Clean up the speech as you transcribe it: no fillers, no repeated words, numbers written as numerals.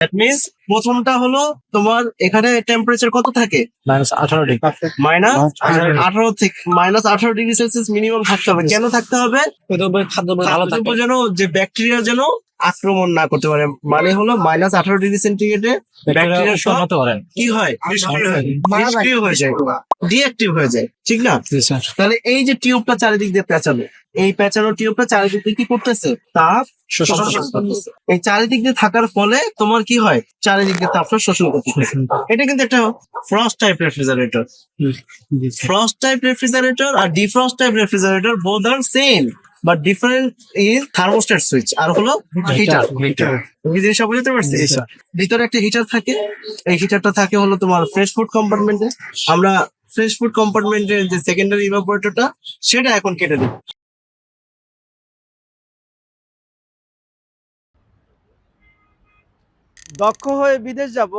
That means প্রথমটা হলো তোমার এখানে টেম্পারেচার কত থাকে? -18 ডিগ্রি। -18 থেকে -18 ডিগ্রি সেলসিয়াস মিনিমাম থাকতে হবে। কেন থাকতে হবে? খাদ্য ভালো থাকে। খাদ্যদ্রব্য যেন যে ব্যাকটেরিয়া যেন আক্রমণ না করতে পারে। মানে হলো -18 ডিগ্রি সেন্টিগ্রেডে ব্যাকটেরিয়া সব উন্নত করেন। কি হয়? নিষ্ক্রিয় হয়ে যায়, ডিঅ্যাক্টিভ হয়ে যায়, ঠিক না? জি স্যার। তাহলে এই যে টিউবটা চারিদিক দিয়ে পেঁচানো, এই পেঁচানো টিউবটা চারিদিক দিয়ে কি করতেছে? তাপ শোষণ করতেছে। এই চারিদিক দিয়ে থাকার ফলে তোমার কি হয়? চারিদিক দিয়ে তাপটা শোষণ করতেছে। এটা কিন্তু একটা frost type refrigerator. Frost type refrigerator আর defrost type refrigerator both are same, but different is thermostat switch আর হলো হিটার। তুমি জিনিসটা বুঝতে পারছি? ভিতরে একটা হিটার থাকে, এই হিটারটা থাকে হলো তোমার ফ্রেশ ফুড কম্পার্টমেন্টে। আমরা ফ্রেশ ফুড কম্পার্টমেন্টের যে সেকেন্ডারি ইভাপোরেটরটা সেটা এখন কেটে দিই। দক্ষ হয়ে বিদেশ যাব